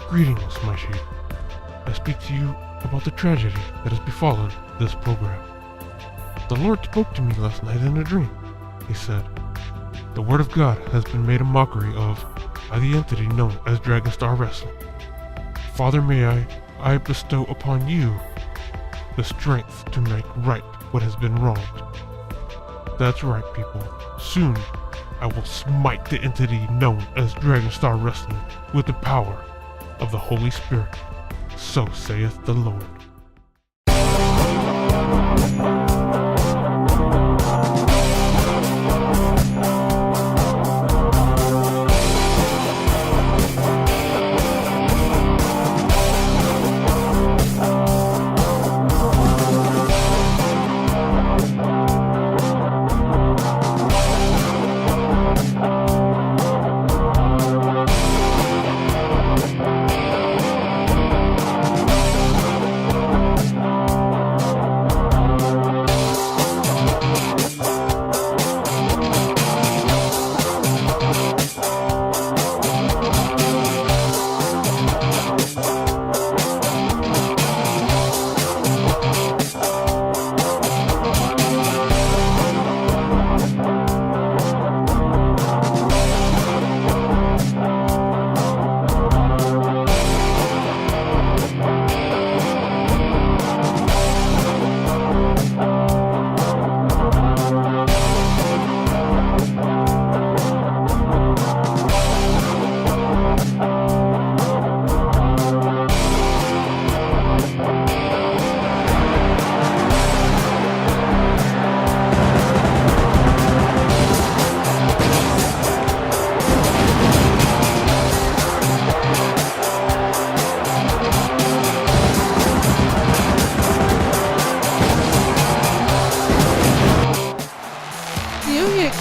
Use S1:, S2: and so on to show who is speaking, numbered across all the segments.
S1: Greetings, my sheep. I speak to you about the tragedy that has befallen this program. The Lord spoke to me last night in a dream. He said, "The Word of God has been made a mockery of by the entity known as Dragonstar Wrestling. Father, may I bestow upon you the strength to make right what has been wronged." That's right, people. Soon, I will smite the entity known as Dragonstar Wrestling with the power of the Holy Spirit. So saith the Lord.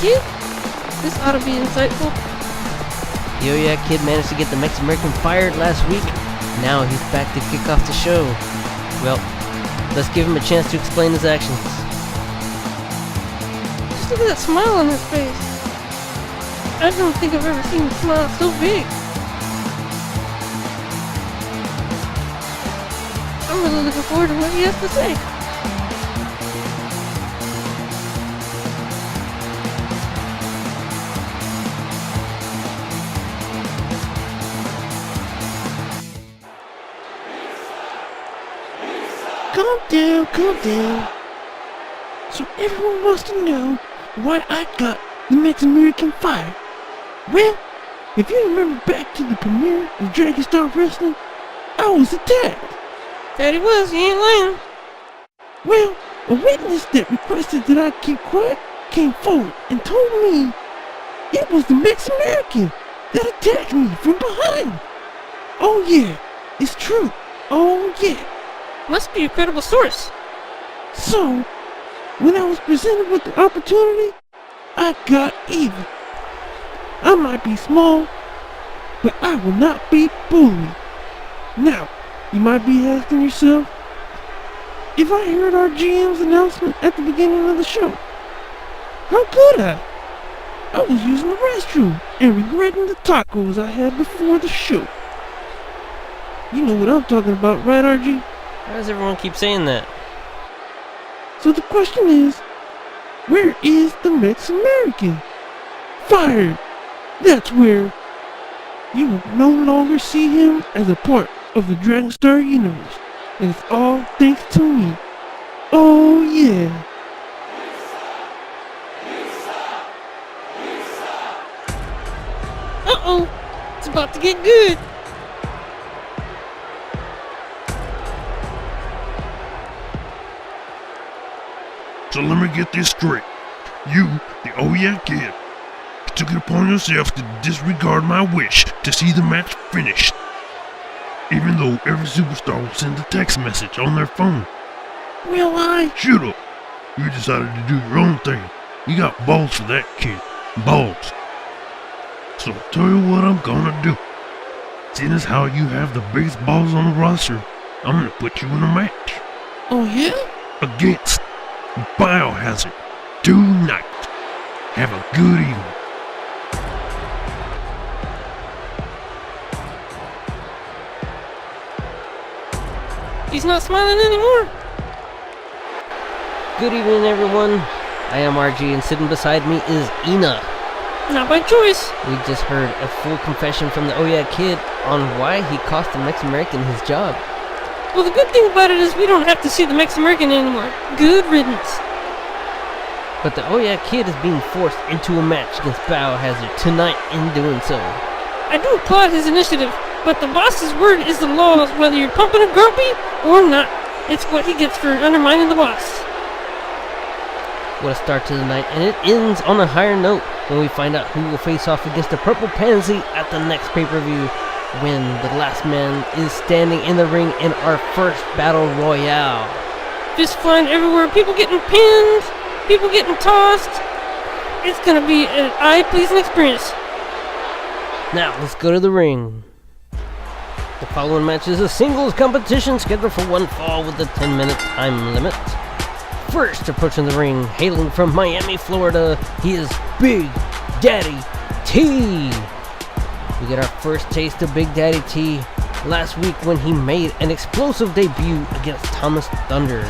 S2: Kid? This ought to be insightful.
S3: Yo, yeah, Kid managed to get the Mex-American fired last week. Now he's back to kick off the show. Well, let's give him a chance to explain his actions.
S2: Just look at that smile on his face. I don't think I've ever seen a smile so big. I'm really looking forward to what he has to say.
S4: Calm down. So everyone wants to know why I got the Mex-American fired. Well, if you remember back to the premiere of Dragonstar Wrestling, I was attacked.
S2: That he was, you ain't lying.
S4: Well, a witness that requested that I keep quiet came forward and told me it was the Mex-American that attacked me from behind. Oh yeah, it's true. Oh yeah.
S2: Must be a credible source.
S4: So, when I was presented with the opportunity, I got even. I might be small, but I will not be bullied. Now, you might be asking yourself, if I heard our GM's announcement at the beginning of the show, how could I? I was using the restroom and regretting the tacos I had before the show. You know what I'm talking about, right, RG?
S3: Why does everyone keep saying that?
S4: So the question is, where is the Mex-American? Fired! That's where you will no longer see him as a part of the Dragonstar universe. And it's all thanks to me. Oh yeah.
S2: Uh-oh, it's about to get good.
S5: So let me get this straight. You, the Oh Yeah Kid, took it upon yourself to disregard my wish to see the match finished. Even though every superstar will send a text message on their phone.
S4: Well,
S5: Shut up. You decided to do your own thing. You got balls for that, kid. Balls. So I'll tell you what I'm gonna do. Seeing as how you have the biggest balls on the roster, I'm gonna put you in a match.
S4: Oh yeah?
S5: Against Biohazard tonight. Have a good evening.
S2: He's not smiling anymore.
S3: Good evening, everyone. I am RG, and sitting beside me is Ina.
S2: Not by choice.
S3: We just heard a full confession from the Oh Yeah Kid on why he cost the Mex-American his job.
S2: Well, the good thing about it is we don't have to see the Mex-American anymore. Good riddance.
S3: But the Oh Yeah Kid is being forced into a match against Biohazard tonight in doing so.
S2: I do applaud his initiative, but the boss's word is the law, whether you're pumping a grumpy or not. It's what he gets for undermining the boss.
S3: What a start to the night, and it ends on a higher note when we find out who will face off against the Purple Pansy at the next pay-per-view, when the last man is standing in the ring in our first battle royale.
S2: Fist flying everywhere, people getting pinned, people getting tossed. It's gonna be an eye-pleasing experience.
S3: Now, let's go to the ring. The following match is a singles competition scheduled for one fall with a 10-minute time limit. First approaching the ring, hailing from Miami, Florida, he is Big Daddy T. We get our first taste of Big Daddy T last week when he made an explosive debut against Thomas Thunder.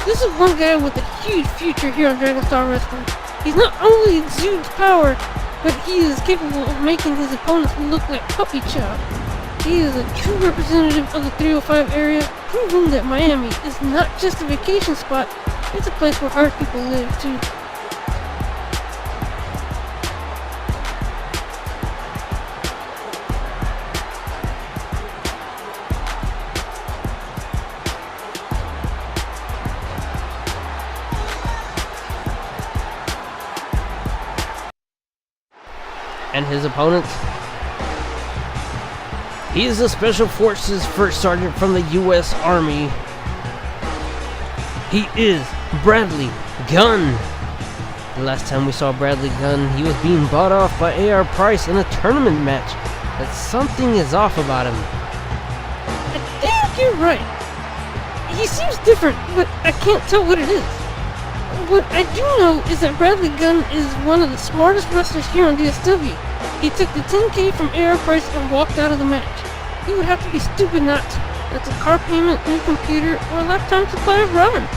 S2: This is one guy with a huge future here on Dragon Star Wrestling. He's not only exudes power, but he is capable of making his opponents look like puppy chow. He is a true representative of the 305 area, proving that Miami is not just a vacation spot, it's a place where hard people live too.
S3: And his opponent, he is a Special Forces First Sergeant from the U.S. Army. He is Bradley Gunn. The last time we saw Bradley Gunn, he was being bought off by A.R. Price in a tournament match. But something is off about him.
S2: I think you're right. He seems different, but I can't tell what it is. What I do know is that Bradley Gunn is one of the smartest wrestlers here on DSW. He took the 10K from A.R. Price and walked out of the match. He would have to be stupid not to. That's a car payment, new computer, or a lifetime supply of ramen.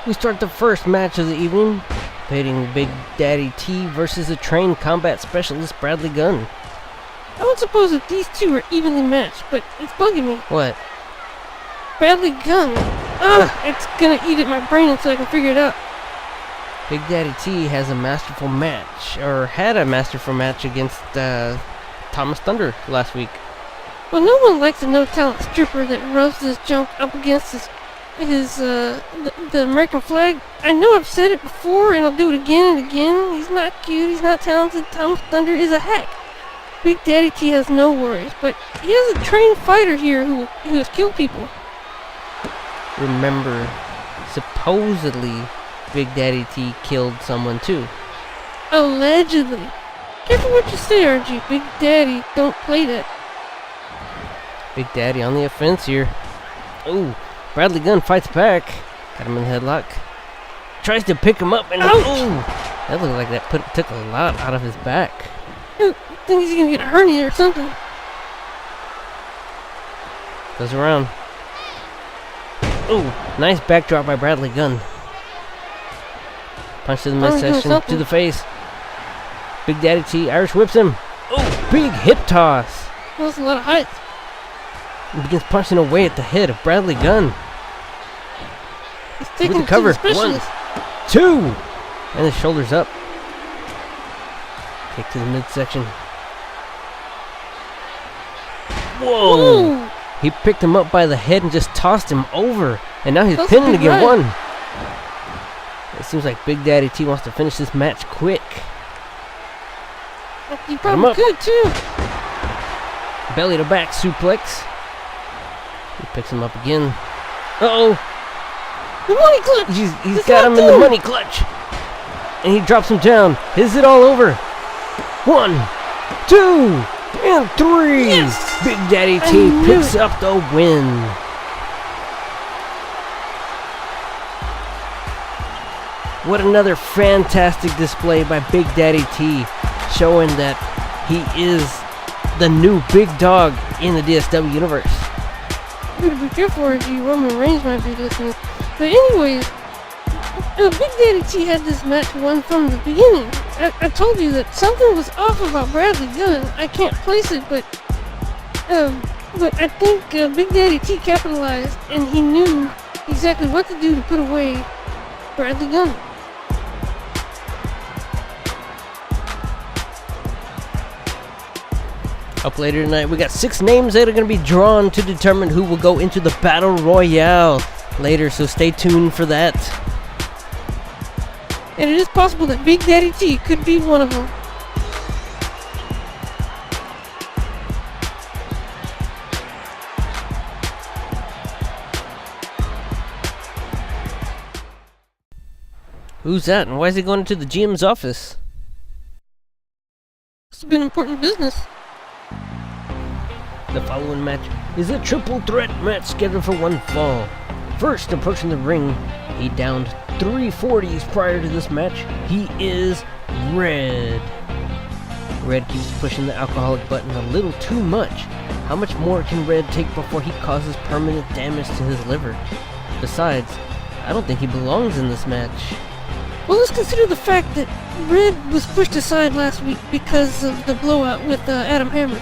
S3: We start the first match of the evening, pitting Big Daddy T versus the trained combat specialist Bradley Gunn.
S2: I would suppose that these two are evenly matched, but it's bugging me.
S3: What?
S2: Bradley Gunn. It's gonna eat at my brain until I can figure it out.
S3: Big Daddy T has a masterful match, or had a masterful match against Thomas Thunder last week.
S2: Well, no one likes a no-talent stripper that rubs this junk up against the American flag. I know I've said it before, and I'll do it again and again. He's not cute, he's not talented. Thomas Thunder is a hack. Big Daddy T has no worries, but he has a trained fighter here who has killed people.
S3: Remember, supposedly, Big Daddy T killed someone too.
S2: Allegedly. Careful what you say, RG. Big Daddy don't play that.
S3: Big Daddy on the offense here. Ooh, Bradley Gunn fights back. Got him in the headlock. Tries to pick him up and
S2: ouch!
S3: Ooh, that looked like that took a lot out of his back.
S2: I think he's gonna get a hernia or something.
S3: Goes around. Ooh, nice backdrop by Bradley Gunn. Punch to the midsection, to the face. Big Daddy T Irish whips him. Ooh, big hip toss.
S2: Well, that's a lot of height.
S3: He begins punching away at the head of Bradley Gunn.
S2: He's taking
S3: With the cover.
S2: it to the specialist.
S3: 1, 2, and his shoulders up. Kick to the midsection. Whoa!
S2: Ooh.
S3: He picked him up by the head and just tossed him over. And now he's
S2: That's
S3: pinning to
S2: good
S3: get
S2: run.
S3: one. It seems like Big Daddy T wants to finish this match quick.
S2: You
S3: him
S2: probably
S3: up.
S2: could too.
S3: Belly to back suplex. He picks him up again. Uh-oh.
S2: The money clutch.
S3: He's
S2: It's
S3: got him
S2: locked
S3: in the
S2: in.
S3: money clutch. And he drops him down. Is it all over? 1, 2, and 3.
S2: Yes!
S3: Big Daddy
S2: I
S3: T
S2: knew
S3: picks
S2: it.
S3: up the win. What another fantastic display by Big Daddy T. showing that he is the new big dog in the DSW universe.
S2: You better be careful or the Roman Reigns might be listening. But anyways, Big Daddy T had this match won from the beginning. I told you that something was off about Bradley Gunn. I can't place it, but I think Big Daddy T capitalized, and he knew exactly what to do to put away Bradley Gunn.
S3: Up later tonight, we got 6 names that are going to be drawn to determine who will go into the Battle Royale later, so stay tuned for that.
S2: And it is possible that Big Daddy T could be one of them.
S3: Who's that, and why is he going into the GM's office?
S2: It's been important business.
S3: The following match is a triple threat match scheduled for one fall. First approaching the ring, he downed 340s prior to this match. He is Red. Red keeps pushing the alcoholic button a little too much. How much more can Red take before he causes permanent damage to his liver? Besides, I don't think he belongs in this match.
S2: Well, let's consider the fact that Red was pushed aside last week because of the blowout with Adam Hammer.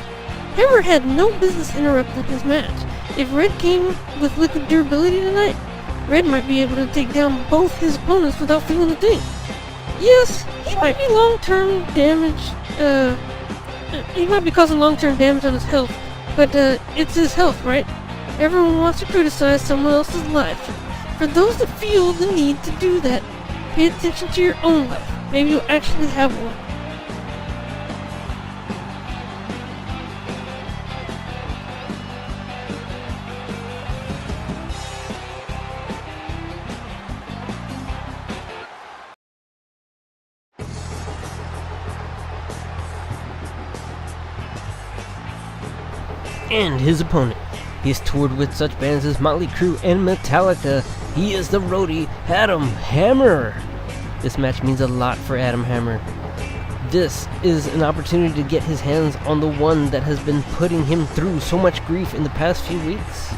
S2: Hammer had no business interrupting his match. If Red came with liquid durability tonight, Red might be able to take down both his opponents without feeling a thing. Yes, he might be long-term damage, he might be causing long-term damage on his health, but it's his health, right? Everyone wants to criticize someone else's life. For those that feel the need to do that, pay attention to your own life. Maybe you'll actually have one.
S3: And his opponent. He has toured with such bands as Motley Crue and Metallica. He is the roadie, Adam Hammer. This match means a lot for Adam Hammer. This is an opportunity to get his hands on the one that has been putting him through so much grief in the past few weeks.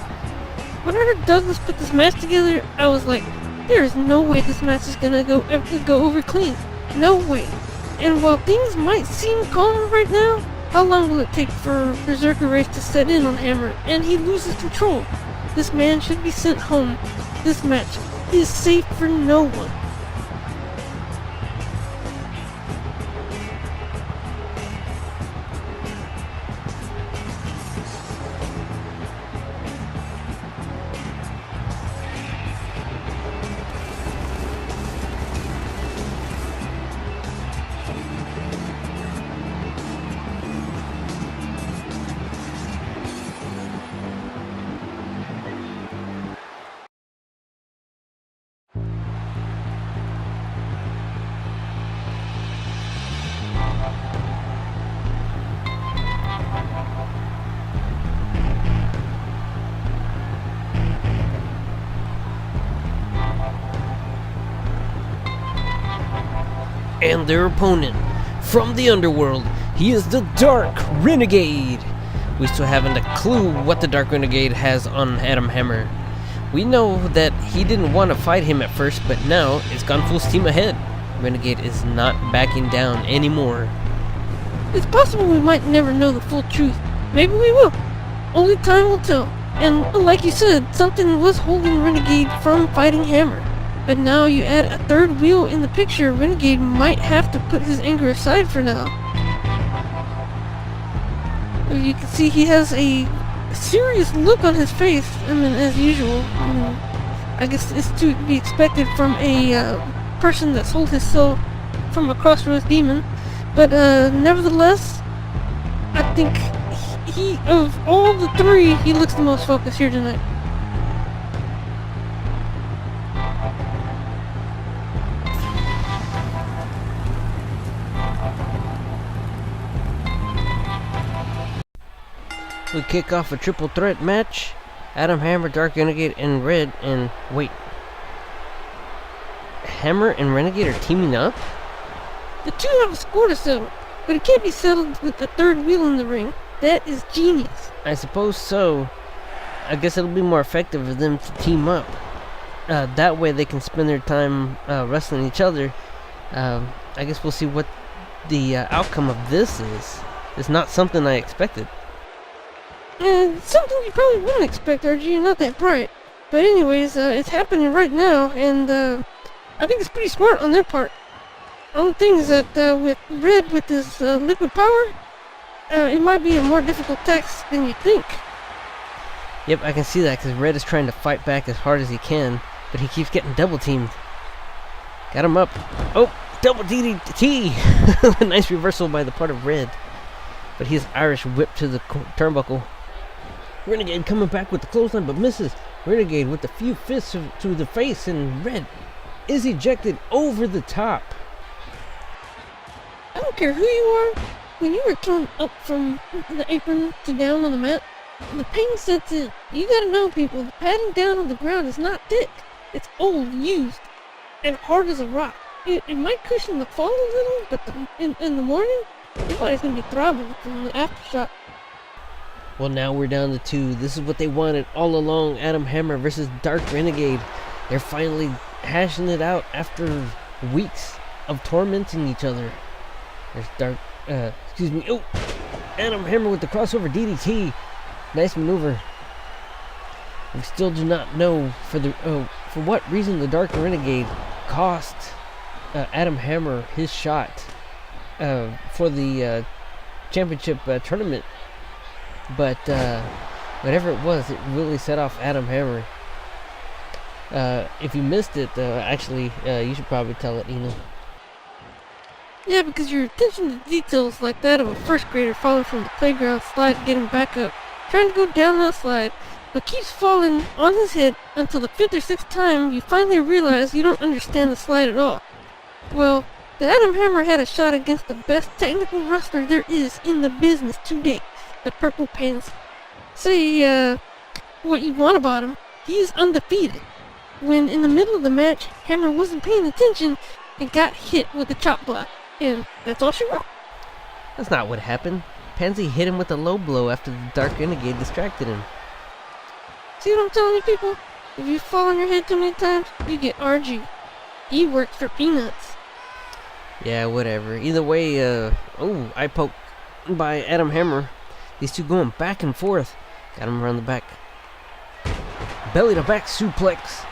S2: When I heard Douglas put this match together, I was like, there is no way this match is gonna go over clean. No way. And while things might seem calm right now, how long will it take for Berserker Race to set in on Hammer and he loses control? This man should be sent home. This match is safe for no one.
S3: And their opponent, from the underworld, he is the Dark Renegade. We still haven't a clue what the Dark Renegade has on Adam Hammer. We know that he didn't want to fight him at first, but now it's gone full steam ahead. Renegade is not backing down anymore.
S2: It's possible we might never know the full truth. Maybe we will. Only time will tell. And like you said, something was holding Renegade from fighting Hammer. But now you add a third wheel in the picture, Renegade might have to put his anger aside for now. You can see he has a serious look on his face, as usual. I guess it's to be expected from a person that sold his soul from a Crossroads demon. But nevertheless, I think he, of all the three, he looks the most focused here tonight.
S3: We kick off a triple threat match. Adam Hammer, Dark Renegade, and Red, and wait. Hammer and Renegade are teaming up?
S2: The two have a score to settle. but it can't be settled with the third wheel in the ring. That is genius.
S3: I suppose so. I guess it'll be more effective for them to team up. That way they can spend their time wrestling each other. I guess we'll see what the outcome of this is. It's not something I expected.
S2: Something you probably wouldn't expect, RG. You're not that bright. But anyways, it's happening right now, and I think it's pretty smart on their part. Only thing is that with Red with his liquid power, it might be a more difficult task than you think.
S3: Yep, I can see that because Red is trying to fight back as hard as he can, but he keeps getting double teamed. Got him up. Oh, double DDT! Nice reversal by the part of Red. But he's Irish whip to the turnbuckle. Renegade coming back with the clothesline but misses. Renegade with a few fists to the face, and Red is ejected over the top.
S2: I don't care who you are, when you were thrown up from the apron to down on the mat, the pain sets in. You gotta know, people, the padding down on the ground is not thick. It's old, used, and hard as a rock. It might cushion the fall a little, but in the morning, your body's gonna be throbbing from the aftershock.
S3: Well, now we're down to 2. This is what they wanted all along. Adam Hammer versus Dark Renegade. They're finally hashing it out after weeks of tormenting each other. There's Oh, Adam Hammer with the crossover DDT. Nice maneuver. We still do not know for what reason the Dark Renegade cost Adam Hammer his shot for the championship tournament. But whatever it was, it really set off Adam Hammer. If you missed it, actually, you should probably tell it, Ina.
S2: Yeah, because your attention to details like that of a first grader falling from the playground slide and getting back up, trying to go down that slide, but keeps falling on his head until the 5th or 6th time you finally realize you don't understand the slide at all. Well, the Adam Hammer had a shot against the best technical wrestler there is in the business today. The Purple Pants. Say, what you want about him, he's undefeated. When in the middle of the match, Hammer wasn't paying attention and got hit with a chop block. And that's all she wrote.
S3: That's not what happened. Pansy hit him with a low blow after the Dark Renegade distracted him.
S2: See what I'm telling you, people? If you fall on your head too many times, you get RG. He works for peanuts.
S3: Yeah, whatever. Either way, eye poke by Adam Hammer. These two going back and forth. Got him around the back. Belly to back suplex.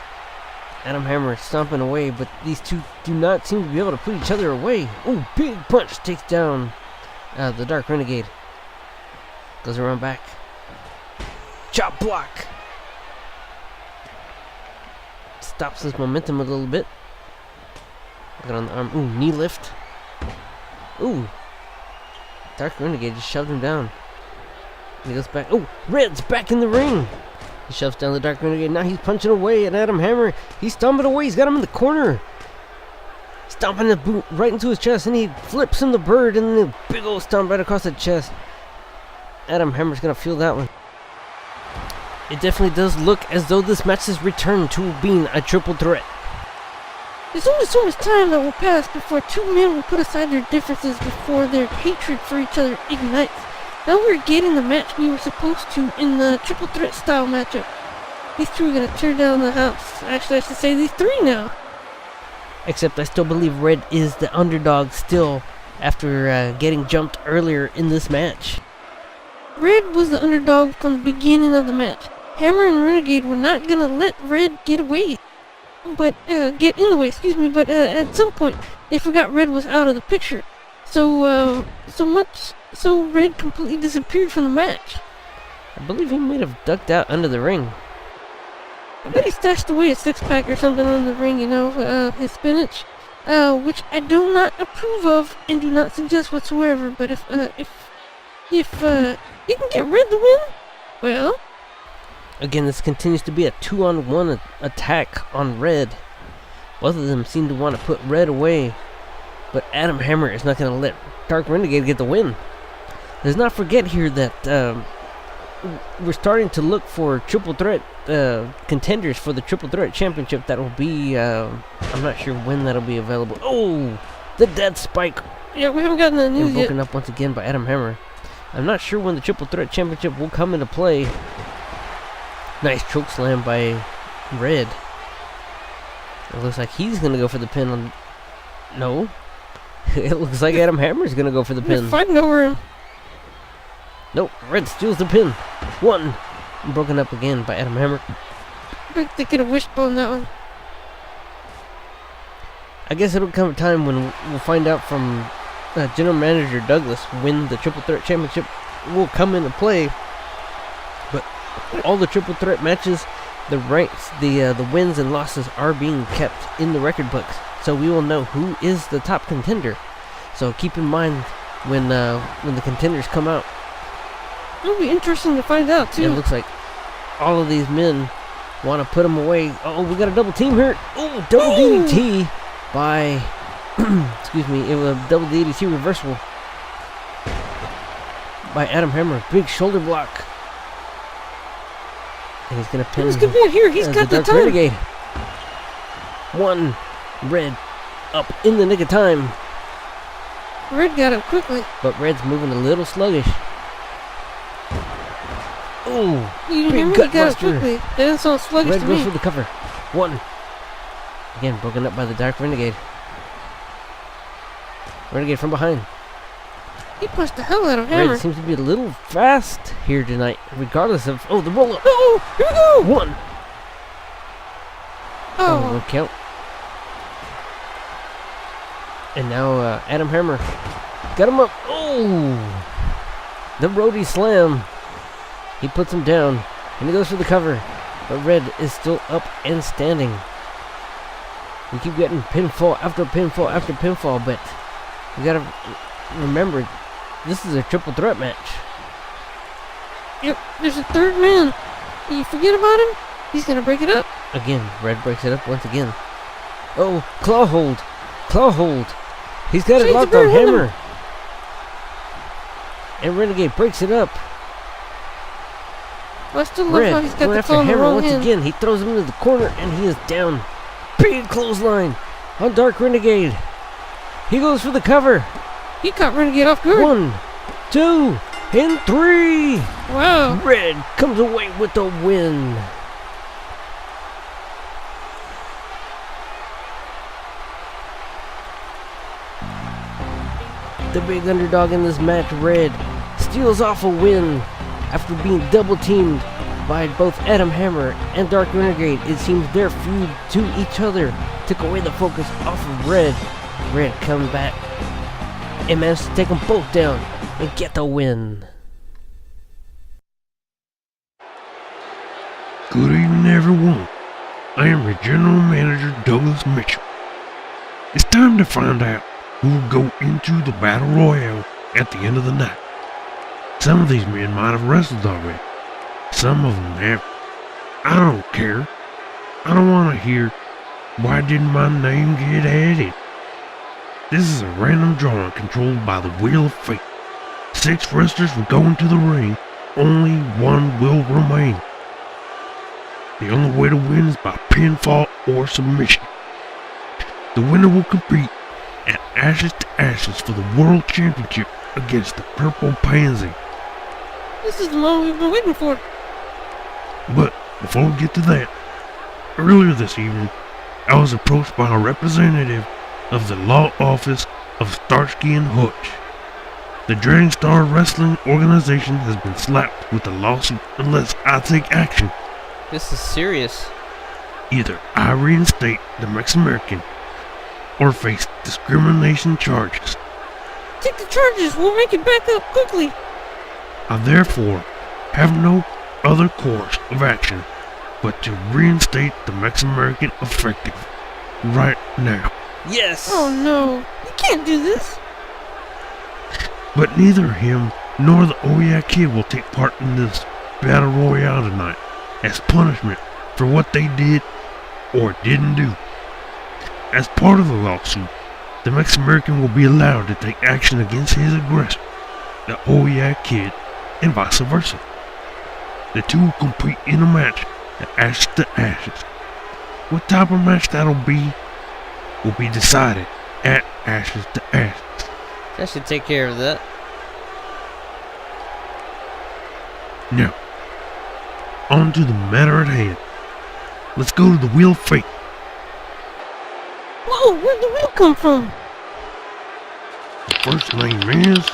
S3: Adam Hammer stomping away, but these two do not seem to be able to put each other away. Oh, big punch takes down the Dark Renegade. Goes around back. Chop block. Stops his momentum a little bit. Got on the arm. Ooh, knee lift. Ooh. Dark Renegade just shoved him down. He goes back. Oh, Red's back in the ring. He shoves down the Dark Renegade. Now he's punching away at Adam Hammer. He's stomping away. He's got him in the corner. Stomping the boot right into his chest. And he flips him the bird. And then a big old stomp right across the chest. Adam Hammer's going to feel that one. It definitely does look as though this match has returned to being a triple threat.
S2: There's only so much time that will pass before two men will put aside their differences before their hatred for each other ignites. Now we're getting the match we were supposed to in the triple threat style matchup. These two are gonna tear down the house. Actually, I should say these three now.
S3: Except I still believe Red is the underdog still after getting jumped earlier in this match.
S2: Red was the underdog from the beginning of the match. Hammer and Renegade were not gonna let Red get away. But, get in the way, but at some point, they forgot Red was out of the picture. So Red completely disappeared from the match.
S3: I believe he might have ducked out under the ring.
S2: I bet he stashed away a six-pack or something under the ring, his spinach. Which I do not approve of and do not suggest whatsoever, but if you can get Red the win, well...
S3: Again, this continues to be a 2-on-1 attack on Red. Both of them seem to want to put Red away, but Adam Hammer is not going to let Dark Renegade get the win. Let's not forget here that we're starting to look for triple threat contenders for the triple threat championship. That will be, I'm not sure when that'll be available. Oh, the death spike
S2: Yeah, we haven't gotten the
S3: and
S2: news yet.
S3: broken up once again by Adam Hammer. I'm not sure when the Triple Threat Championship will come into play. Nice choke slam by Red. It looks like he's gonna go for the pin on. No. It looks like Adam Hammer's gonna go for the
S2: They're
S3: pin.
S2: fighting over him.
S3: Nope, Red steals the pin. One. Broken up again by Adam Hammer.
S2: I think they could have wishboned that one.
S3: I guess it'll come a time when we'll find out from General Manager Douglas when the Triple Threat Championship will come into play. But all the Triple Threat matches, the ranks, the wins and losses are being kept in the record books, so we will know who is the top contender. So keep in mind when the contenders come out.
S2: It'll be interesting to find out too.
S3: It looks like all of these men want to put them away. Oh, we got a double team here. Oh, double DDT by, excuse me, it was a double DDT reversal by Adam Hammer. Big shoulder block. And he's going to pin
S2: Who's gonna be here? He's got the
S3: Dark
S2: time.
S3: Renegade. One. Red up in the nick of time.
S2: Red got him quickly.
S3: But Red's moving a little sluggish. Oh,
S2: You
S3: big
S2: hear me? He
S3: gut
S2: got it
S3: buster.
S2: quickly. That didn't sound sluggish
S3: Red
S2: to
S3: goes
S2: me.
S3: for the cover. One. Again, broken up by the Dark Renegade. Renegade from behind.
S2: He punched the hell out of Hammer.
S3: Red seems to be a little fast here tonight, regardless of... Oh, the roll-up.
S2: Oh, here we go.
S3: One. Oh, no
S2: Oh,
S3: count. And now Adam Hammer got him up. Oh! The roadie slam. He puts him down, and he goes for the cover. But Red is still up and standing. We keep getting pinfall after pinfall after pinfall, but we gotta remember, this is a triple threat match.
S2: yep. There's a third man. You forget about him? He's gonna break it up.
S3: Again, Red breaks it up once again. Oh, claw hold. Claw hold. He's got it
S2: Shades
S3: locked
S2: of
S3: on
S2: Red, hit him.
S3: Hammer. And Renegade breaks it up.
S2: I still love
S3: Red
S2: how he's got
S3: going
S2: the
S3: after
S2: claw in the
S3: Hammer
S2: wrong
S3: once
S2: hand.
S3: again. He throws him into the corner and he is down. Big clothesline on Dark Renegade. He goes for the cover.
S2: He caught Renegade off guard.
S3: 1, 2, and 3.
S2: Wow.
S3: Red comes away with the win. The big underdog in this match, Red, steals off a win after being double teamed by both Adam Hammer and Dark Renegade. It seems their feud to each other took away the focus off of Red. Red comes back and managed to take them both down and get the win.
S5: Good evening, everyone. I am your General Manager, Douglas Mitchell. It's time to find out who will go into the Battle Royale at the end of the night. Some of these men might have wrestled already. Some of them have. I don't care. I don't want to hear, why didn't my name get added? This is a random drawing controlled by the Wheel of Fate. 6 wrestlers will go into the ring. Only one will remain. The only way to win is by pinfall or submission. The winner will compete at Ashes to Ashes for the World Championship against the Purple Pansy.
S2: This is the moment we've been waiting for.
S5: But before we get to that, earlier this evening, I was approached by a representative of the law office of Starsky and Hutch. The Dragon Star Wrestling organization has been slapped with a lawsuit unless I take action.
S3: This is serious.
S5: Either I reinstate the Mex-American or face discrimination charges.
S2: Take the charges. We'll make it back up quickly.
S5: I therefore have no other course of action but to reinstate the Mex-American effective right now.
S3: Yes!
S2: Oh no. You can't do this.
S5: But neither him nor the Oh Yeah Kid will take part in this Battle Royale tonight as punishment for what they did or didn't do. As part of the lawsuit, the Mex-American will be allowed to take action against his aggressor, the Oh Yeah Kid, and vice versa. The two will compete in a match at Ashes to Ashes. What type of match that'll be will be decided at Ashes to Ashes.
S3: That should take care of that.
S5: Now, on to the matter at hand. Let's go to the Wheel of Fate.
S2: Whoa, where'd the wheel come from?
S5: The first name is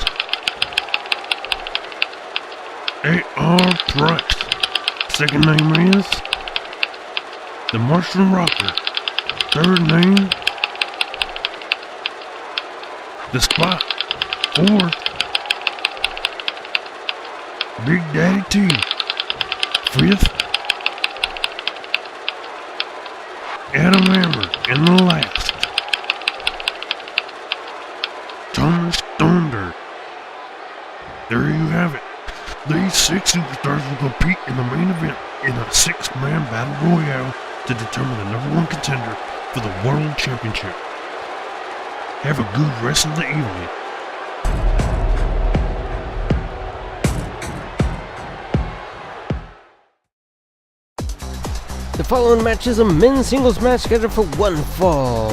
S5: A.R. Price. Second name is the Martian Rocker. Third name, the Spot. Fourth, Big Daddy T. Fifth, Adam Hammer. And the last, Thomas Thunder. There you have it. These 6 superstars will compete in the main event in a 6-man battle royale to determine the #1 contender for the World Championship. Have a good rest of the evening.
S3: The following match is a men's singles match scheduled for one fall.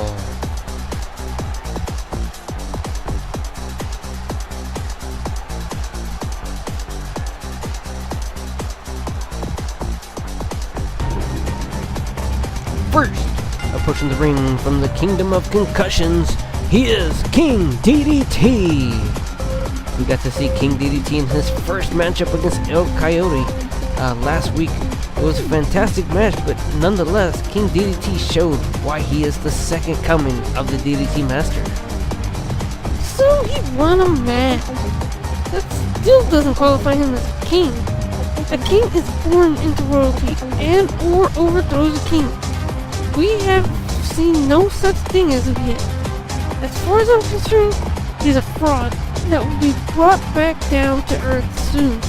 S3: First, approaching the ring from the Kingdom of Concussions, he is King DDT. We got to see King DDT in his first matchup against El Coyote last week. It was a fantastic match, but nonetheless, King DDT showed why he is the second coming of the DDT Master.
S2: So he won a match. That still doesn't qualify him as a king. A king is born into royalty and or overthrows a king. We have seen no such thing as of yet. As far as I'm concerned, he's a fraud that will be brought back down to earth soon.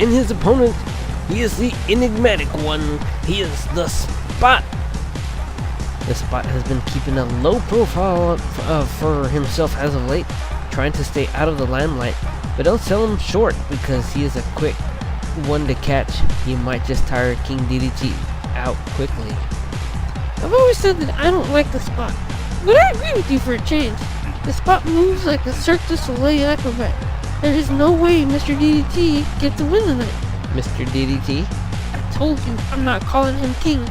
S3: And his opponent, he is the enigmatic one. He is the Spot. The Spot has been keeping a low profile for himself as of late, trying to stay out of the limelight. But don't sell him short because he is a quick one to catch. He might just tire King DDT out quickly.
S2: I've always said that I don't like the Spot, but I agree with you for a change. The Spot moves like a Cirque du Soleil acrobat. There is no way Mr. DDT gets a win tonight.
S3: Mr. DDT?
S2: I told you, I'm not calling him king.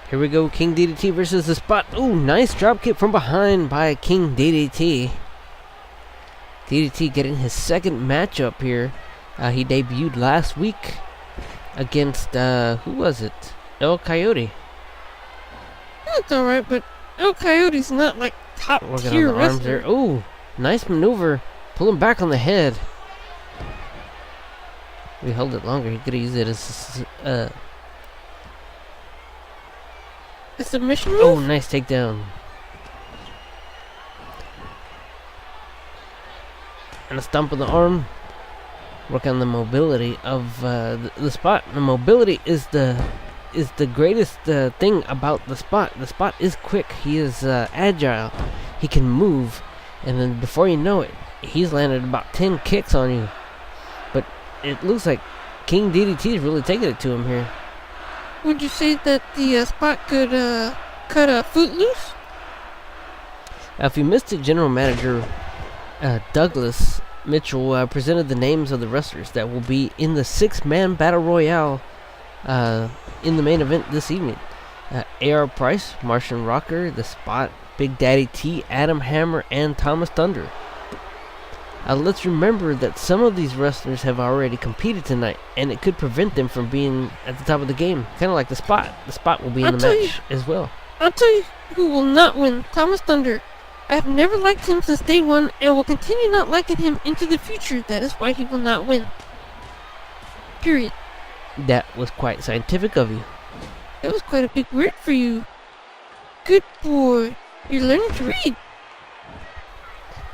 S3: Here we go, King DDT versus the Spot. Ooh, nice dropkick from behind by King DDT. DDT getting his second matchup here. He debuted last week against, who was it? El Coyote.
S2: That's alright, but El Coyote's not like top
S3: Working
S2: tier
S3: on the arms
S2: wrestler.
S3: there. Ooh, nice maneuver. Pulling back on the head. We held it longer. He could have used it as
S2: A submission
S3: oh,
S2: move?
S3: nice takedown. And a stomp of the arm. Work on the mobility of the Spot. The mobility is the greatest thing about the Spot. The Spot is quick. He is agile. He can move, and then before you know it, he's landed about 10 kicks on you. But it looks like King DDT is really taking it to him here.
S2: Would you say that the Spot could cut a foot loose?
S3: Now, if you missed it, General Manager Douglas Mitchell presented the names of the wrestlers that will be in the 6-man Battle Royale in the main event this evening. A.R. Price, Martian Rocker, The Spot, Big Daddy T, Adam Hammer, and Thomas Thunder. Let's remember that some of these wrestlers have already competed tonight, and it could prevent them from being at the top of the game. Kind of like the Spot. The Spot will be in the match as well.
S2: I'll tell you who will not win. Thomas Thunder. I have never liked him since day one, and will continue not liking him into the future. That is why he will not win. Period.
S3: That was quite scientific of you.
S2: That was quite a big word for you. Good boy. You're learning to read.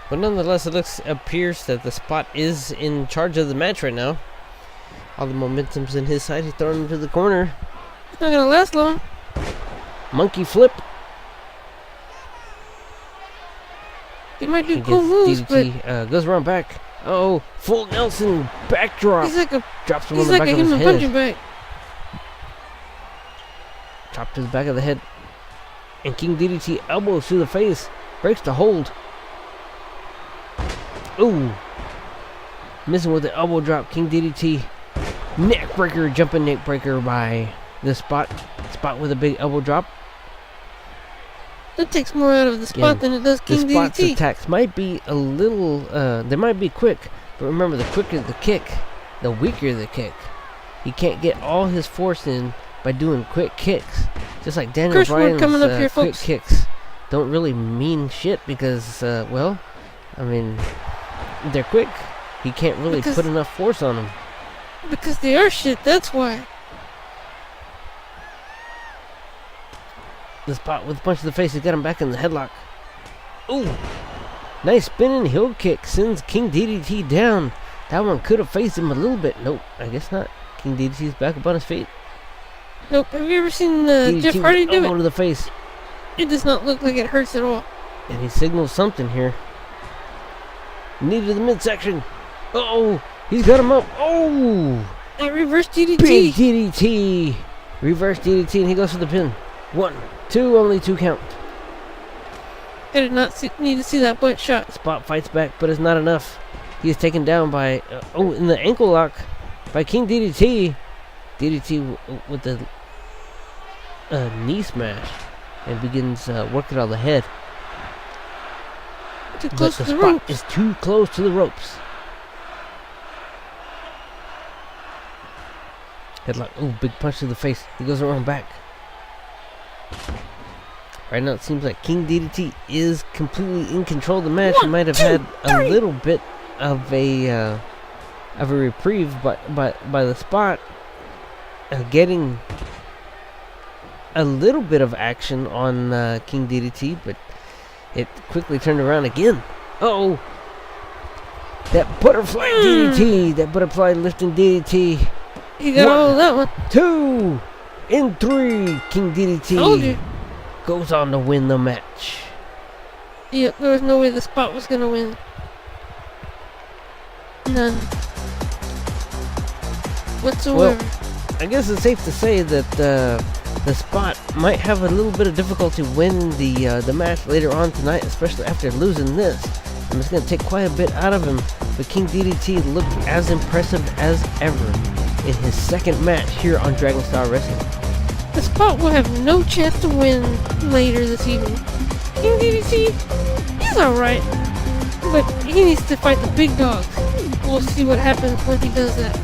S3: But nonetheless, it appears that the Spot is in charge of the match right now. All the momentum's in his side. He's throwing him to the corner.
S2: It's not gonna last long.
S3: Monkey flip.
S2: He might do cool moves,
S3: DDT,
S2: but
S3: goes around back. Oh, full Nelson backdrop.
S2: he's like a
S3: Drops him on the back of his
S2: human
S3: head.
S2: punching bag.
S3: Chop to the back of the head. And King DDT elbows to the face. Breaks the hold. Ooh. Missing with the elbow drop. King DDT. Neck breaker. Jumping neck breaker by the Spot. Spot with a big elbow drop.
S2: That takes more out of the Spot than it does King
S3: The Spot's
S2: DDT.
S3: attacks might be a little, they might be quick, but remember, the quicker the kick, the weaker the kick. He can't get all his force in by doing quick kicks. Just like Daniel
S2: Curse word
S3: Bryan's
S2: coming up here,
S3: quick
S2: folks.
S3: kicks don't really mean shit because, well, I mean, they're quick. He can't really
S2: Because-
S3: put enough force on them.
S2: Because they are shit, that's why.
S3: The Spot with a punch to the face, he got him back in the headlock. Ooh! Nice spinning heel kick, sends King DDT down. That one could have phased him a little bit. Nope, I guess not. King DDT's back up on his feet.
S2: Nope, have you ever seen
S3: DDT
S2: Jeff
S3: with
S2: Hardy
S3: the
S2: do
S3: elbow
S2: it?
S3: to the face.
S2: It does not look like it hurts at all.
S3: And he signals something here. Knee to the midsection. Uh-oh, he's got him up. Oh!
S2: And reverse DDT.
S3: Big DDT. Reverse DDT, and he goes for the pin. 1, 2, only 2 count.
S2: I did not need to see that butt shot.
S3: Spot fights back, but it's not enough. He is taken down by, in the ankle lock by King DDT. DDT with the knee smash and begins working on the head.
S2: Too
S3: But
S2: close
S3: the
S2: to the
S3: Spot
S2: rope.
S3: is too close to the ropes. Headlock. Oh, big punch to the face. He goes around back. Right now, it seems like King DDT is completely in control of the match. He might have had a little bit of a reprieve, but by the Spot getting a little bit of action on King DDT, but it quickly turned around again. Uh-oh! That butterfly DDT, that butterfly lifting DDT.
S2: He got all of that one.
S3: 2 in 3. King DDT
S2: Told you.
S3: goes on to win the match.
S2: Yep, there was no way the Spot was gonna win. None. Whatsoever.
S3: I guess it's safe to say that the Spot might have a little bit of difficulty winning the match later on tonight, especially after losing this. And it's going to take quite a bit out of him. But King DDT looked as impressive as ever in his second match here on Dragon Star Wrestling.
S2: The Spot will have no chance to win later this evening. King DDT, he's alright. But he needs to fight the big dogs. We'll see what happens when he does that.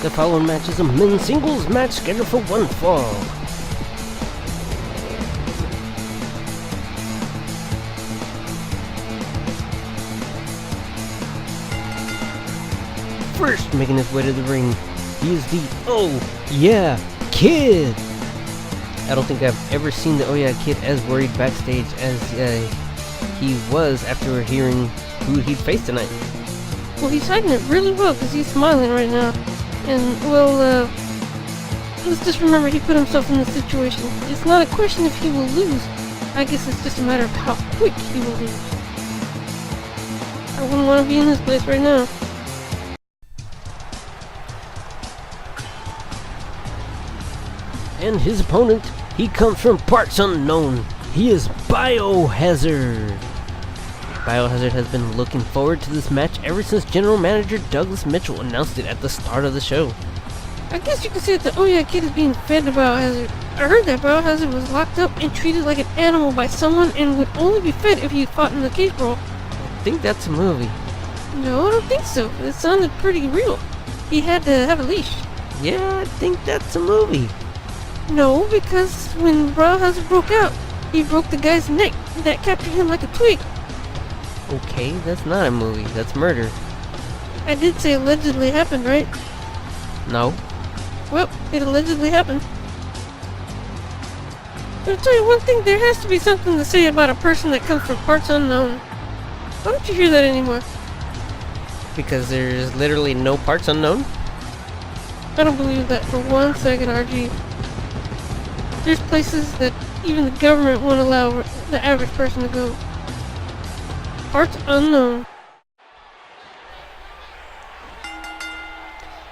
S3: The following match is a men's singles match scheduled for one fall. First making his way to the ring, he is the Oh Yeah Kid. I don't think I've ever seen the Oh Yeah Kid as worried backstage as he was after hearing who he'd face tonight.
S2: Well, he's hiding it really well because he's smiling right now. And, well, let's just remember he put himself in this situation. It's not a question if he will lose. I guess it's just a matter of how quick he will lose. I wouldn't want to be in this place right now.
S3: And his opponent, he comes from parts unknown. He is Biohazard. Biohazard has been looking forward to this match ever since General Manager Douglas Mitchell announced it at the start of the show.
S2: I guess you could say that the Oya kid is being fed to Biohazard. I heard that Biohazard was locked up and treated like an animal by someone and would only be fed if he fought in the cage brawl.
S3: I think that's a movie.
S2: No, I don't think so. It sounded pretty real. He had to have a leash.
S3: Yeah, I think that's a movie.
S2: No, because when Biohazard broke out, he broke the guy's neck. That captured him like a twig.
S3: Okay, that's not a movie. That's murder.
S2: I did say allegedly happened, right?
S3: No.
S2: Well, it allegedly happened. I'll tell you one thing, there has to be something to say about a person that comes from parts unknown. Why don't you hear that anymore?
S3: Because there's literally no parts unknown?
S2: I don't believe that for 1 second, RG. There's places that even the government won't allow the average person to go. Parts unknown.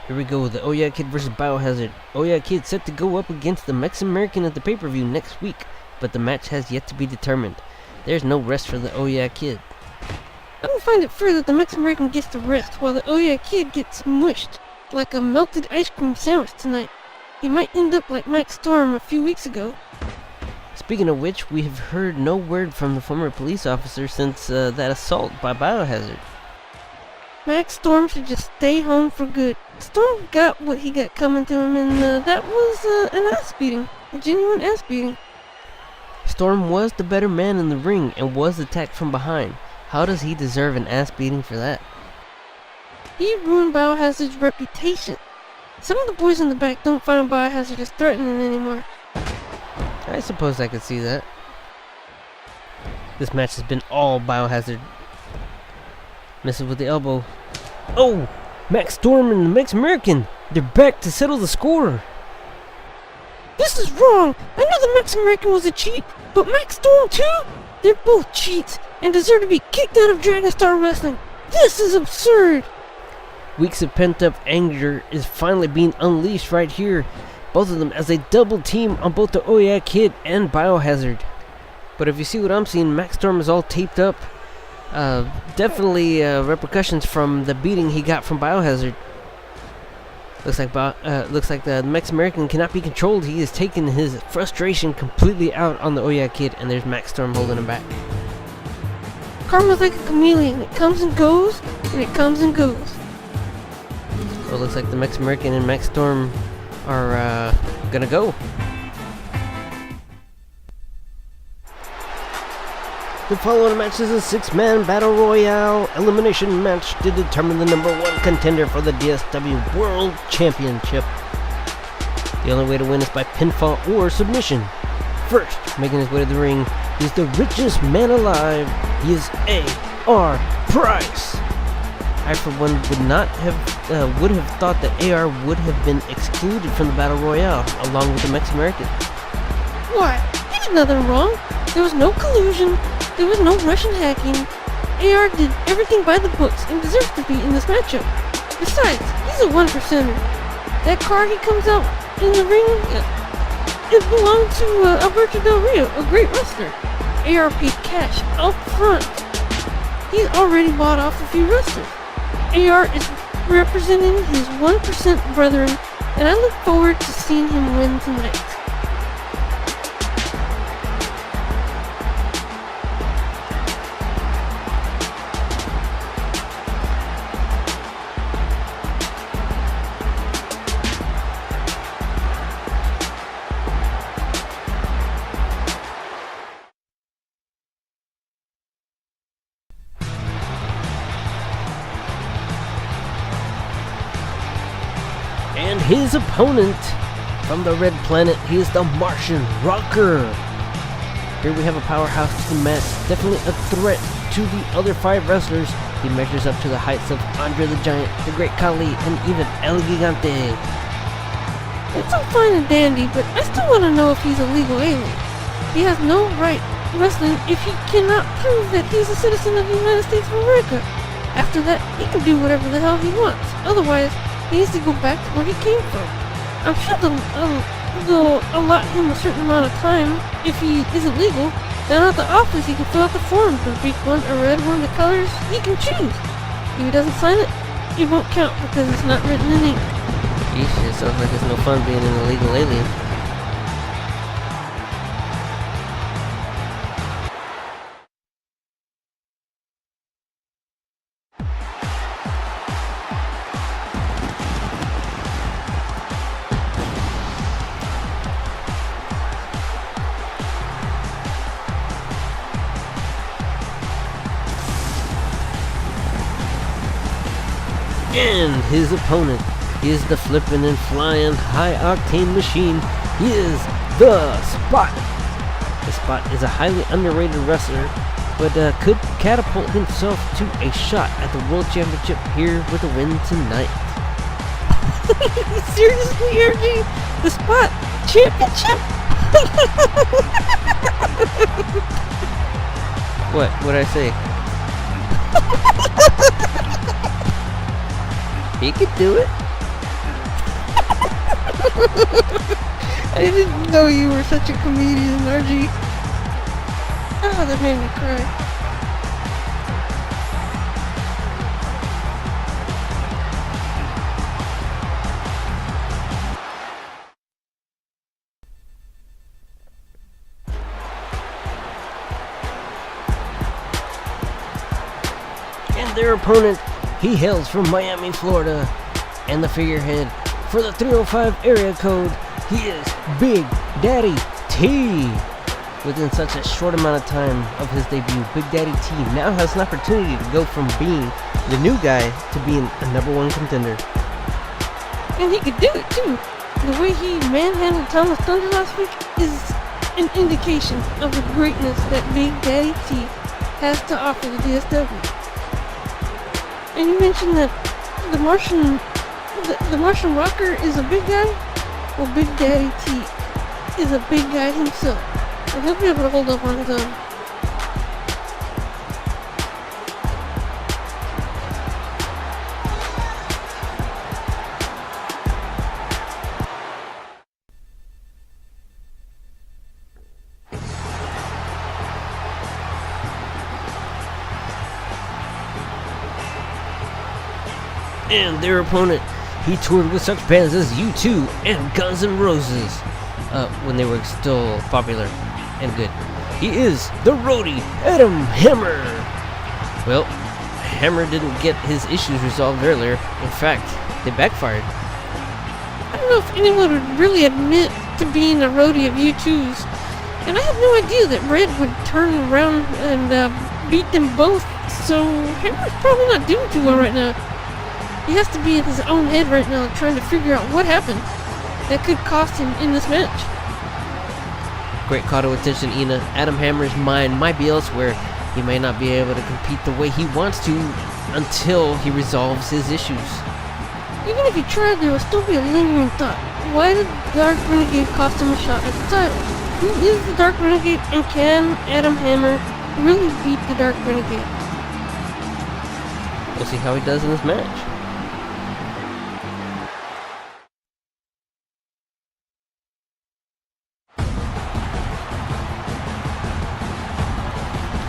S3: Here we go, the Oya Kid versus Biohazard. Oya Kid set to go up against the Mex-American at the pay-per-view next week, but the match has yet to be determined. There's no rest for the Oya Kid.
S2: I don't find it fair that the Mex-American gets the rest while the Oya Kid gets mushed like a melted ice cream sandwich tonight. He might end up like Mike Storm a few weeks ago.
S3: Speaking of which, we have heard no word from the former police officer since that assault by Biohazard.
S2: Max Storm should just stay home for good. Storm got what he got coming to him, and that was an ass beating. A genuine ass beating.
S3: Storm was the better man in the ring and was attacked from behind. How does he deserve an ass beating for that?
S2: He ruined Biohazard's reputation. Some of the boys in the back don't find Biohazard as threatening anymore.
S3: I suppose I could see that. This match has been all Biohazard. Misses with the elbow. Oh! Max Storm and the Mex-American! They're back to settle the score!
S2: This is wrong! I know the Mex-American was a cheat, but Max Storm too? They're both cheats and deserve to be kicked out of Dragon Star Wrestling. This is absurd!
S3: Weeks of pent-up anger is finally being unleashed right here. Both of them as a double team on both the Oya Kid and Biohazard. But if you see what I'm seeing, Max Storm is all taped up. Definitely repercussions from the beating he got from Biohazard. Looks like the Mex-American cannot be controlled. He is taking his frustration completely out on the Oya Kid, and there's Max Storm holding him back.
S2: Karma's like a chameleon. It comes and goes, and it comes and goes.
S3: So it looks like the Mex-American and Max Storm are gonna go. The following match is a 6-man battle royale elimination match to determine the #1 contender for the DSW World Championship. The only way to win is by pinfall or submission. First, making his way to the ring, is the richest man alive. He is A.R. Price. I, for one, would have thought that AR would have been excluded from the battle royale, along with the Mex-American.
S2: Why? He did nothing wrong. There was no collusion. There was no Russian hacking. AR did everything by the books and deserves to be in this matchup. Besides, he's a 1%er. That card he comes out in the ring, it belonged to Alberto Del Rio, a great wrestler. AR paid cash out front. He's already bought off a few wrestlers. AR is representing his 1% brethren, and I look forward to seeing him win tonight.
S3: And his opponent from the Red Planet, he is the Martian Rocker. Here we have a powerhouse to the match, definitely a threat to the other 5 wrestlers. He measures up to the heights of Andre the Giant, the Great Khali, and even El Gigante.
S2: It's all fine and dandy, but I still want to know if he's a legal alien. He has no right wrestling if he cannot prove that he's a citizen of the United States of America. After that, he can do whatever the hell he wants. Otherwise, he needs to go back to where he came from. I'm sure they'll allot him a certain amount of time if he isn't legal. Down at the office, he can fill out the forms, a pink one, a red one, the colors he can choose. If he doesn't sign it, it won't count because it's not written in ink.
S3: Yeesh, it sounds like it's no fun being an illegal alien. And his opponent is the flippin' and flying high-octane machine. He is the Spot. The Spot is a highly underrated wrestler, but could catapult himself to a shot at the World Championship here with a win tonight.
S2: Seriously, RG? The Spot Championship?
S3: What? What'd I say? He could do it.
S2: I didn't know you were such a comedian, RG. Oh, that made me cry.
S3: And their opponent, he hails from Miami, Florida, and the figurehead for the 305 area code, he is Big Daddy T. Within such a short amount of time of his debut, Big Daddy T now has an opportunity to go from being the new guy to being a #1 contender.
S2: And he could do it too. The way he manhandled Thomas Thunder last week is an indication of the greatness that Big Daddy T has to offer the DSW. And you mentioned that the Martian rocker is a big guy. Well, Big Daddy T is a big guy himself, and he'll be able to hold up on his own.
S3: And their opponent, he toured with such bands as U2 and Guns N' Roses, when they were still popular and good. He is the roadie, Adam Hammer. Well, Hammer didn't get his issues resolved earlier. In fact, they backfired.
S2: I don't know if anyone would really admit to being a roadie of U2's, and I had no idea that Red would turn around and beat them both, so Hammer's probably not doing too well right now. He has to be in his own head right now trying to figure out what happened that could cost him in this match.
S3: Great call to attention, Ina. Adam Hammer's mind might be elsewhere. He may not be able to compete the way he wants to until he resolves his issues.
S2: Even if he tried, there would still be a lingering thought. Why did Dark Renegade cost him a shot at the title? Who is the Dark Renegade, and can Adam Hammer really beat the Dark Renegade?
S3: We'll see how he does in this match.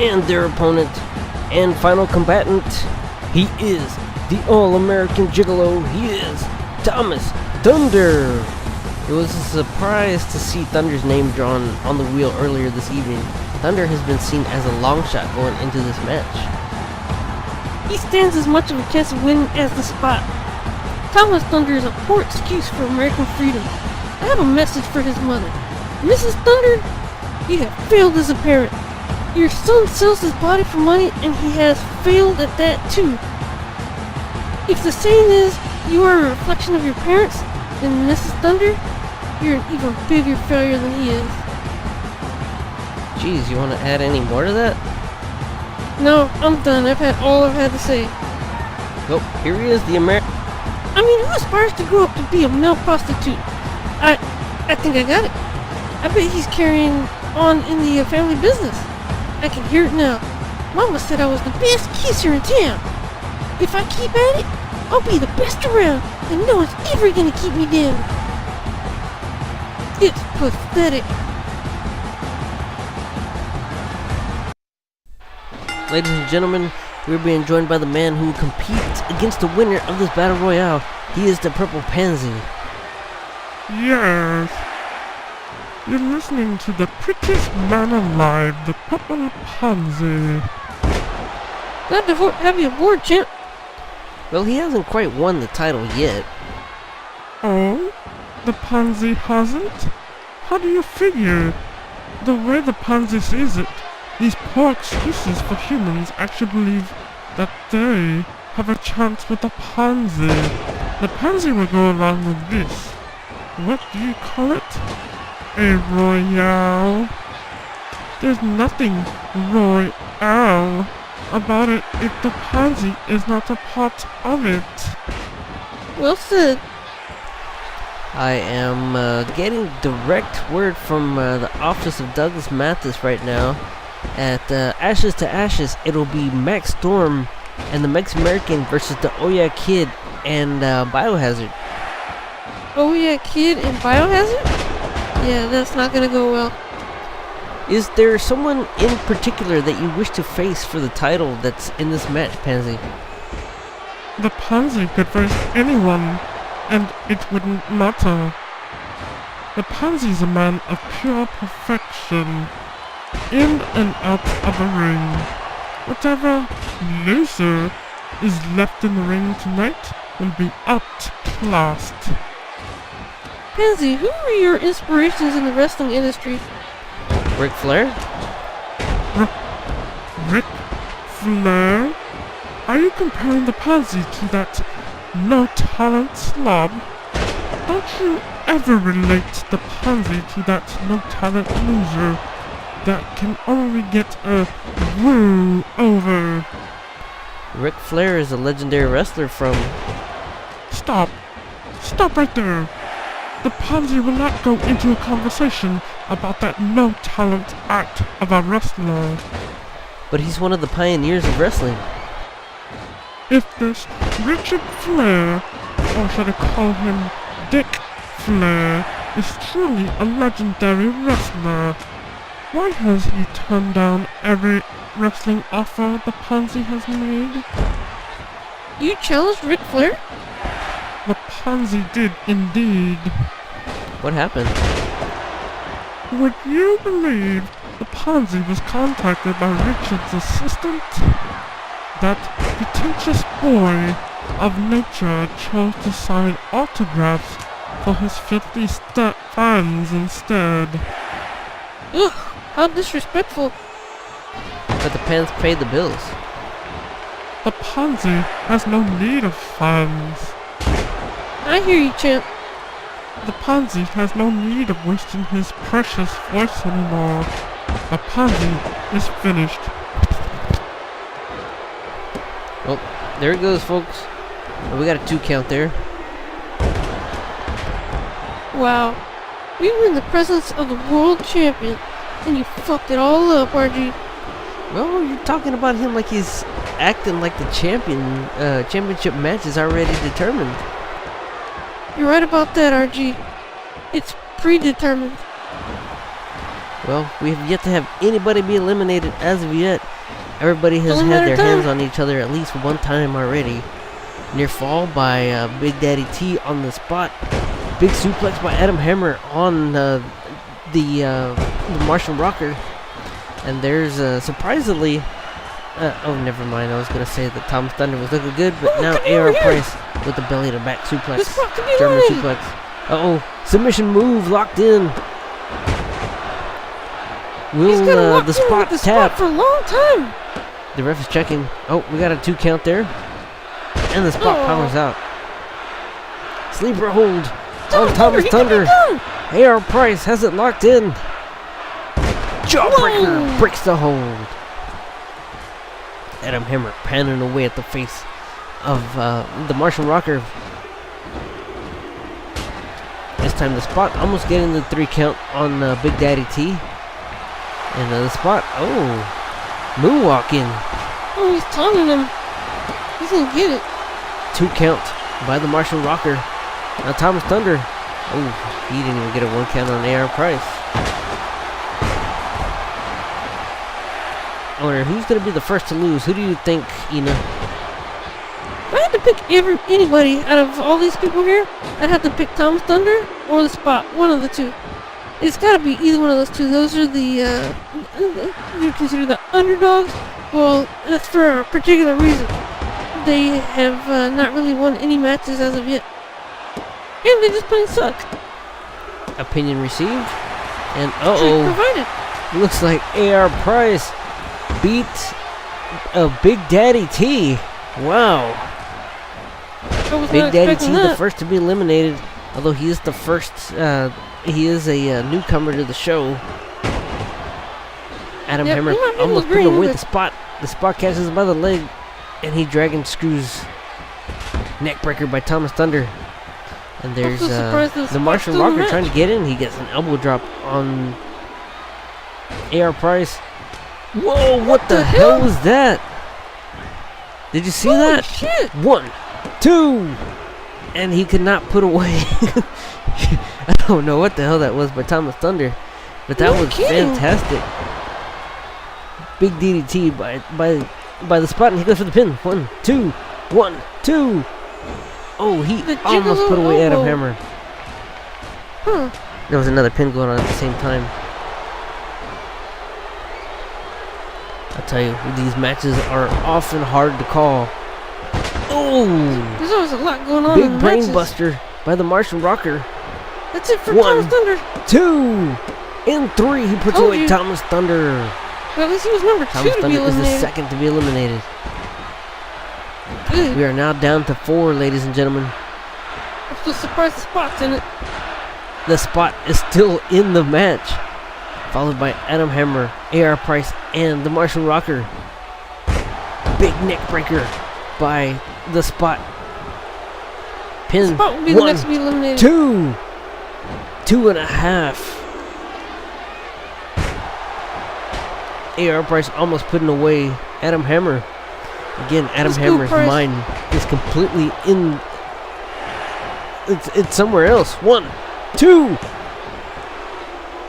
S3: And their opponent and final combatant, he is the All-American Gigolo. He is Thomas Thunder. It was a surprise to see Thunder's name drawn on the wheel earlier this evening. Thunder has been seen as a long shot going into this match.
S2: He stands as much of a chance of winning as the Spot. Thomas Thunder is a poor excuse for American freedom. I have a message for his mother. Mrs. Thunder, you have failed as a parent. Your son sells his body for money, and he has failed at that too. If the saying is, you are a reflection of your parents, then Mrs. Thunder, you're an even bigger failure than he is.
S3: Geez, you want to add any more to that?
S2: No, I'm done. I've had all I've had to say.
S3: Well, here he is, the American.
S2: I mean, who aspires to grow up to be a male prostitute? I think I got it. I bet he's carrying on in the family business. I can hear it now. Mama said I was the best kisser in town. If I keep at it, I'll be the best around, and no one's ever gonna keep me down. It's pathetic.
S3: Ladies and gentlemen, we're being joined by the man who will compete against the winner of this battle royale. He is the Purple Pansy,
S1: Yes. You're listening to the prettiest man alive, the Purple Pansy.
S2: Glad to have you aboard, champ.
S3: Well, he hasn't quite won the title yet.
S1: Oh? The Pansy hasn't? How do you figure? The way the Pansy sees it, these poor excuses for humans actually believe that they have a chance with the Pansy. The Pansy will go along with this. What do you call it? A royale? There's nothing royale about it if the Pansy is not a part of it.
S2: Well said.
S3: I am getting direct word from the office of Douglas Mathis right now. At Ashes to Ashes, it'll be Max Storm and the Mex-American versus the Oh Yeah Kid and Biohazard.
S2: Oh yeah, Kid and Biohazard? Yeah, that's not gonna go well.
S3: Is there someone in particular that you wish to face for the title that's in this match, Pansy?
S1: The Pansy could face anyone, and it wouldn't matter. The Pansy's a man of pure perfection, in and out of the ring. Whatever loser is left in the ring tonight will be outclassed.
S2: Pansy, who are your inspirations in the wrestling industry?
S3: Ric Flair?
S1: Ric Flair? Are you comparing the Pansy to that no-talent slob? Don't you ever relate the Pansy to that no-talent loser that can only get a woo over?
S3: Ric Flair is a legendary wrestler from...
S1: Stop! Stop right there! The Pansy will not go into a conversation about that no-talent act of a wrestler.
S3: But he's one of the pioneers of wrestling.
S1: If this Richard Flair, or should I call him Dick Flair, is truly a legendary wrestler, why has he turned down every wrestling offer the Pansy has made?
S2: You challenged Ric Flair?
S1: The Pansy did indeed.
S3: What happened?
S1: Would you believe the Pansy was contacted by Richard's assistant? That pretentious boy of nature chose to sign autographs for his filthy fans instead.
S2: Ugh, how disrespectful.
S3: But the Pans paid the bills.
S1: The Pansy has no need of fans.
S2: I hear you, champ.
S1: The Pansy has no need of wasting his precious voice anymore. The Pansy is finished.
S3: Well, there it goes, folks. We got a 2 count there.
S2: Wow. We were in the presence of the world champion, and you fucked it all up, RG.
S3: Well, you're talking about him like he's acting like the championship match is already determined.
S2: You're right about that, RG. It's predetermined.
S3: Well, we have yet to have anybody be eliminated as of yet. Everybody has
S2: Only
S3: had
S2: matter
S3: their
S2: of
S3: hands
S2: time.
S3: on each other at least one time already. Near fall by Big Daddy T on the spot. Big suplex by Adam Hammer on the Martian Rocker. And there's surprisingly... oh, never mind. I was going to say that Tom Thunder was looking good, but
S2: Oh,
S3: now
S2: come over
S3: AR
S2: here.
S3: Price with the belly to back suplex.
S2: This spot could be
S3: German
S2: mine.
S3: suplex. Uh-oh. Submission move locked in.
S2: He's
S3: Will
S2: gonna lock
S3: the
S2: in
S3: spot
S2: with the
S3: tap?
S2: spot for a long time.
S3: The ref is checking. Oh, we got a 2 count there. And the spot
S2: Oh.
S3: powers out. Sleeper hold
S2: Tom
S3: on Thomas
S2: he can be
S3: Thunder.
S2: done.
S3: AR Price has it locked in. Jawbreaker
S2: Whoa.
S3: breaks the hold. Adam Hammer panning away at the face of the Martian Rocker. This time the spot almost getting the 3 count on Big Daddy T. And the spot, moonwalking.
S2: Oh, he's taunting him. He's gonna get it.
S3: 2 count by the Martian Rocker. Now Thomas Thunder. Oh, he didn't even get a 1 count on AR Price. I wonder who's going to be the first to lose. Who do you think, Ina?
S2: If I had to pick anybody out of all these people here, I'd have to pick Thomas Thunder or the Spot. One of the two. It's got to be either one of those two. Those are the you consider the underdogs. Well, that's for a particular reason. They have not really won any matches as of yet, and they just plain suck.
S3: Opinion received. And
S2: Trick provided.
S3: looks like AR Price beat Big Daddy T. Wow.
S2: I was
S3: Big
S2: not
S3: Daddy T,
S2: expecting
S3: the
S2: that.
S3: first to be eliminated, although he is the first, he is a newcomer to the show. Adam
S2: Yeah,
S3: Hammer
S2: we might be able
S3: almost
S2: to
S3: put
S2: agree
S3: away
S2: with
S3: the Spot. The Spot catches him by the leg, and he dragon screws neckbreaker by Thomas Thunder. And there's
S2: so surprised the
S3: the
S2: Spot's
S3: Martian
S2: still in the
S3: Rocker trying to
S2: match.
S3: get in. He gets an elbow drop on AR Price. Whoa, what the hell was that? Did you see
S2: Holy
S3: that?
S2: shit!
S3: 1, 2, and he could not put away. I don't know what the hell that was by Thomas Thunder, but that
S2: No
S3: was
S2: kidding.
S3: fantastic. Big DDT by the Spot, and he goes for the pin. 1, 2, 1, 2. Oh, he
S2: The
S3: almost
S2: gigolo
S3: put away Adam
S2: elbow.
S3: Hammer.
S2: Huh.
S3: There was another pin going on at the same time. I'll tell you, these matches are often hard to call. Oh,
S2: There's always a lot going on in
S3: big
S2: the
S3: brain
S2: matches.
S3: buster by the Martian Rocker.
S2: That's it for
S3: 1,
S2: Thomas Thunder.
S3: 2, and 3. He puts
S2: Told
S3: away
S2: you.
S3: Thomas Thunder.
S2: Well, at least he was number
S3: Thomas
S2: 2 to be
S3: Thunder is the
S2: eliminated.
S3: second to be eliminated.
S2: Good.
S3: We are now down to 4, ladies and gentlemen.
S2: I'm still surprised the Spot's in it.
S3: The Spot is still in the match, followed by Adam Hammer, AR Price, and the Martian Rocker. Big neck breaker by the Spot. Pin.
S2: The Spot will be the
S3: 1,
S2: next to be eliminated.
S3: 2, 2.5. AR Price almost putting away Adam Hammer. Again, Adam
S2: Let's go,
S3: Hammer's
S2: Price.
S3: mind is completely in. It's somewhere else. 1, 2.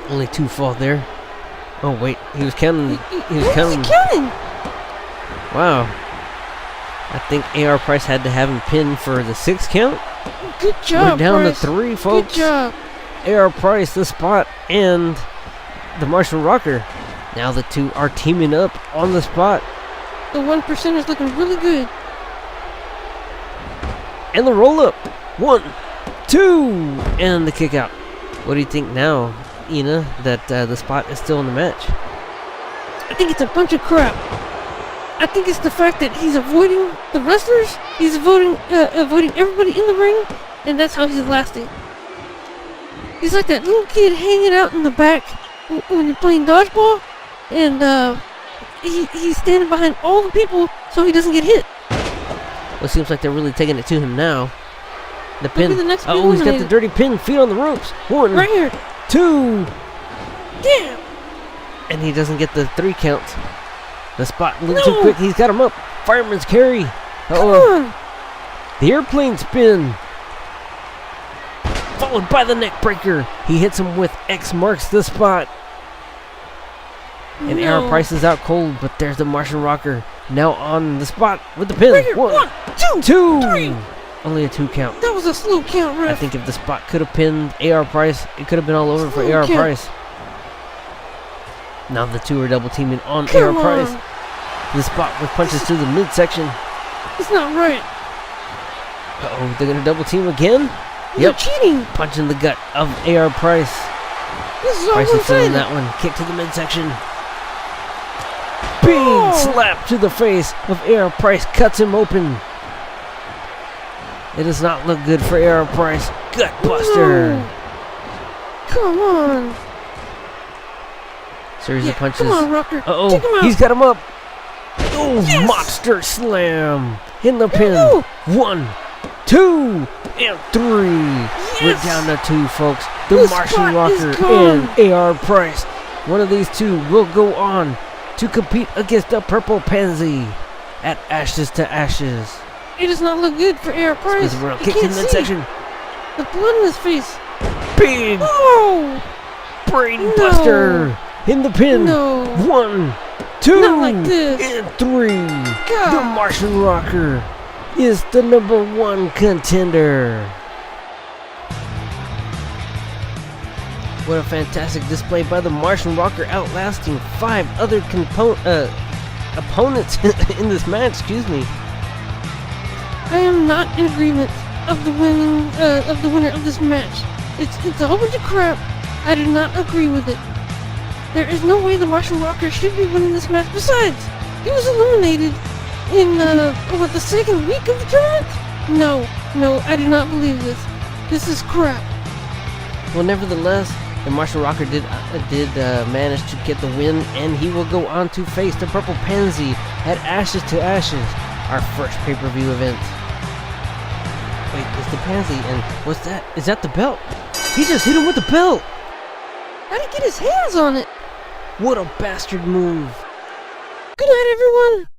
S3: Only 2 fall there. Oh wait, he was counting. He was
S2: What's
S3: counting.
S2: he counting?
S3: Wow. I think AR Price had to have him pinned for the 6 count.
S2: Good job,
S3: We're down
S2: Price.
S3: to 3,
S2: Good
S3: folks.
S2: job.
S3: AR Price, the Spot, and the Martian Rocker. Now the two are teaming up on the Spot.
S2: The 1%er's looking really good.
S3: And the roll up. 1, 2, and the kick out. What do you think now, Ina, that the Spot is still in the match?
S2: I think it's a bunch of crap. I think it's the fact that he's avoiding the wrestlers. He's avoiding everybody in the ring, and that's how he's lasting. He's like that little kid hanging out in the back when you're playing dodgeball, and he's standing behind all the people so he doesn't get hit.
S3: Well, it seems like they're really taking it to him now. The
S2: He'll be
S3: pin.
S2: the next to be
S3: Oh, he's got the
S2: eliminated.
S3: dirty pin. Feet on the ropes. 1,
S2: Right here.
S3: 2,
S2: Damn.
S3: and he doesn't get the 3 count. The Spot a little
S2: No.
S3: too quick. He's got him up. Fireman's carry.
S2: Come
S3: Uh-oh.
S2: on.
S3: The airplane spin. Followed by the neck breaker. He hits him with X marks the spot. And
S2: No.
S3: AR Price is out cold, but there's the Martian Rocker. Now on the Spot with the pin.
S2: Right here.
S3: 1,
S2: 1, 2,
S3: 2.
S2: 3.
S3: Only a 2 count.
S2: That was a slow count,
S3: I
S2: ref.
S3: think if the Spot could have pinned AR Price, it could have been all over for
S2: Slow
S3: AR
S2: count.
S3: Price. Now the two are double teaming on
S2: Come
S3: AR Price.
S2: on.
S3: The Spot with punches to the midsection.
S2: It's not right.
S3: Uh-oh, they're gonna double team again?
S2: You're
S3: Yep.
S2: cheating.
S3: Punch in the gut of AR Price.
S2: This is all
S3: Price is feeling
S2: one-sided.
S3: that one. Kick to the midsection. Big
S2: Oh.
S3: slap to the face of AR Price. Cuts him open. It does not look good for AR Price. Gut buster.
S2: No. Come on.
S3: Series
S2: Yeah,
S3: of punches.
S2: come on, Rocker. Take him
S3: Uh-oh,
S2: out.
S3: he's got him up. Oh,
S2: Yes.
S3: monster slam. In the
S2: There you
S3: pin.
S2: go.
S3: 1, 2, and 3. We're
S2: Yes.
S3: down to 2, folks. The
S2: This
S3: Martian
S2: spot is
S3: Rocker
S2: gone.
S3: and AR Price. One of these two will go on to compete against the Purple Pansy at Ashes to Ashes.
S2: It does not look good for AR Price.
S3: With a real
S2: You
S3: kick to
S2: can't
S3: the
S2: see
S3: midsection.
S2: the blood in his face.
S3: Big
S2: Oh
S3: brain
S2: No.
S3: buster in the pin.
S2: no!
S3: 1, 2,
S2: Not like this.
S3: and 3.
S2: God.
S3: The Martian Rocker is the #1 contender. What a fantastic display by the Martian Rocker, outlasting 5 other opponents in this match. Excuse me.
S2: I am not in agreement of the winner of this match. It's a whole bunch of crap. I do not agree with it. There is no way the Martian Rocker should be winning this match. Besides, he was eliminated in the second week of the tournament? No, I do not believe this. This is crap.
S3: Well, nevertheless, the Martian Rocker did manage to get the win, and he will go on to face the Purple Pansy at Ashes to Ashes, our first pay-per-view event. Wait, it's the Pansy, and what's that? Is that the belt? He just hit him with the belt!
S2: How did he get his hands on it?
S3: What a bastard move!
S2: Good night, everyone.